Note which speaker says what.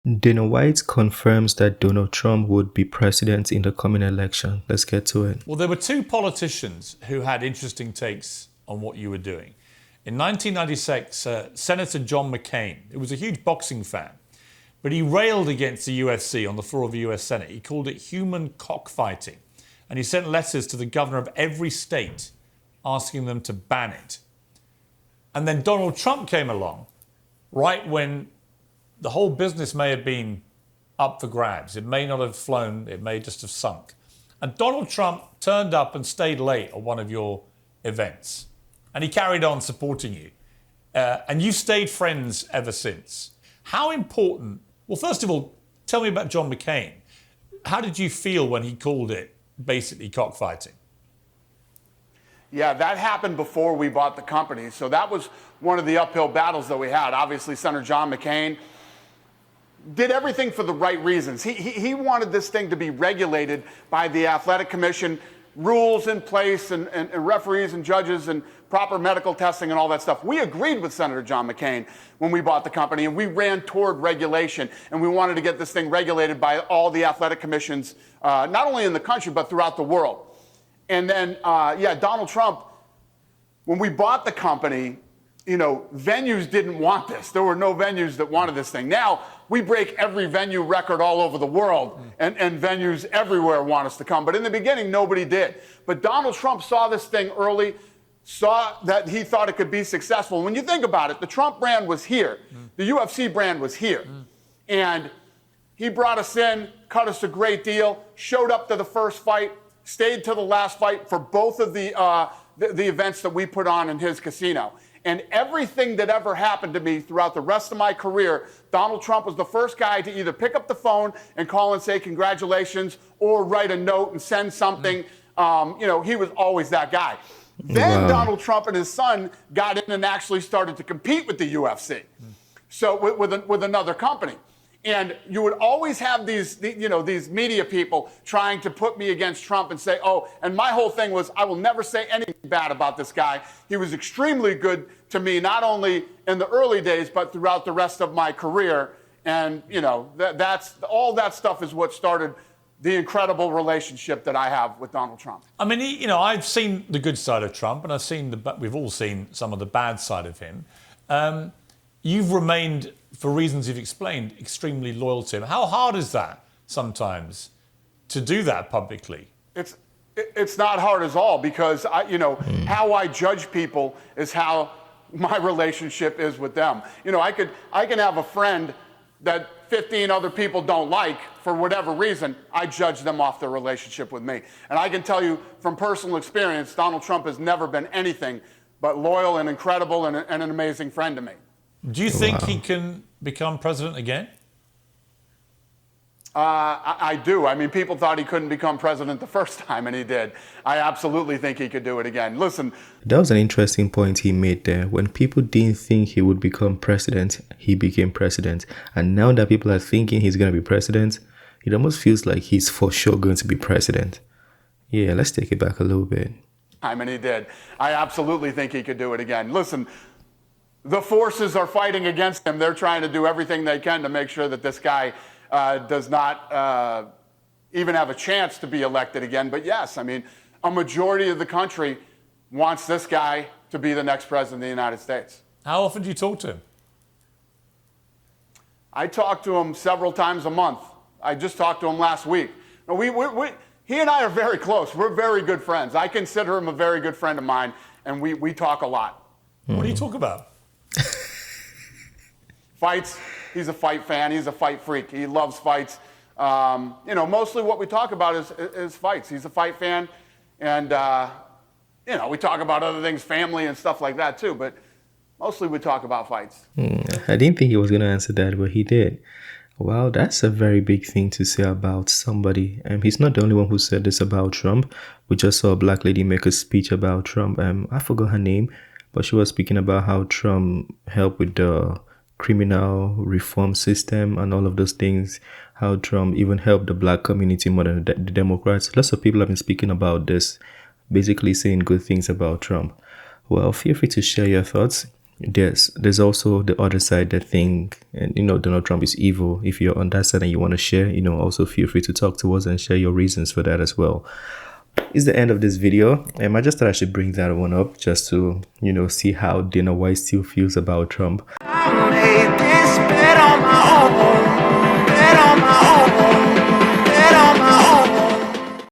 Speaker 1: Dana White confirms that Donald Trump would be president in the coming election. Let's get to it.
Speaker 2: Well, there were two politicians who had interesting takes on what you were doing. In 1996, Senator John McCain, who was a huge boxing fan, but he railed against the UFC on the floor of the US Senate. He called it human cockfighting. And he sent letters to the governor of every state asking them to ban it. And then Donald Trump came along right when the whole business may have been up for grabs. It may not have flown, it may just have sunk. And Donald Trump turned up and stayed late at one of your events. And he carried on supporting you. And you've stayed friends ever since. How important, well, first of all, tell me about John McCain. How did you feel when he called it basically cockfighting?
Speaker 3: Yeah, that happened before we bought the company. So that was one of the uphill battles that we had. Obviously, Senator John McCain did everything for the right reasons. He wanted this thing to be regulated by the Athletic Commission, rules in place and referees and judges and proper medical testing and all that stuff. We agreed with Senator John McCain when we bought the company, and we ran toward regulation, and we wanted to get this thing regulated by all the athletic commissions, not only in the country, but throughout the world. And then, Donald Trump, when we bought the company, venues didn't want this. There were no venues that wanted this thing. Now, we break every venue record all over the world, and venues everywhere want us to come. But in the beginning, nobody did. But Donald Trump saw this thing early, saw that he thought it could be successful. When you think about it, the Trump brand was here. The UFC brand was here. And he brought us in, cut us a great deal, showed up to the first fight, stayed to the last fight for both of the events that we put on in his casino. And everything that ever happened to me throughout the rest of my career, Donald Trump was the first guy to either pick up the phone and call and say congratulations or write a note and send something. He was always that guy. Then Donald Trump and his son got in and actually started to compete with the UFC. So with another company. And you would always have these media people trying to put me against Trump and say, and my whole thing was, I will never say anything bad about this guy. He was extremely good to me, not only in the early days, but throughout the rest of my career. And, that's all that stuff is what started the incredible relationship that I have with Donald Trump.
Speaker 2: I mean, I've seen the good side of Trump, and we've all seen some of the bad side of him. You've remained, for reasons you've explained, extremely loyal to him. How hard is that sometimes to do that publicly?
Speaker 3: It's not hard at all, because how I judge people is how my relationship is with them. I can have a friend that 15 other people don't like for whatever reason. I judge them off their relationship with me. And I can tell you from personal experience, Donald Trump has never been anything but loyal and incredible and an amazing friend to me.
Speaker 2: Do you think he can become president again?
Speaker 3: I do. I mean, people thought he couldn't become president the first time, and he did. I absolutely think he could do it again. Listen.
Speaker 1: That was an interesting point he made there. When people didn't think he would become president, he became president. And now that people are thinking he's going to be president, it almost feels like he's for sure going to be president. Yeah, let's take it back a little bit.
Speaker 3: And he did. I absolutely think he could do it again. Listen. The forces are fighting against him. They're trying to do everything they can to make sure that this guy does not even have a chance to be elected again. But yes, I mean, a majority of the country wants this guy to be the next president of the United States.
Speaker 2: How often do you talk to him?
Speaker 3: I talk to him several times a month. I just talked to him last week. He and I are very close. We're very good friends. I consider him a very good friend of mine, and we talk a lot.
Speaker 2: What do you talk about?
Speaker 3: Fights. He's a fight fan. He's a fight freak. He loves fights. Mostly what we talk about is fights. He's a fight fan. And, we talk about other things, family and stuff like that too. But mostly we talk about fights.
Speaker 1: I didn't think he was going to answer that, but he did. Wow, that's a very big thing to say about somebody. He's not the only one who said this about Trump. We just saw a black lady make a speech about Trump. I forgot her name, but she was speaking about how Trump helped with the criminal reform system and all of those things, how Trump even helped the black community more than the Democrats. Lots of people have been speaking about this, basically saying good things about Trump. Well, feel free to share your thoughts. there's also the other side that think, and Donald Trump is evil. If you're on that side and you want to share, also feel free to talk to us and share your reasons for that as well. It's the end of this video. I just thought I should bring that one up just to see how Dana White still feels about Trump. I made this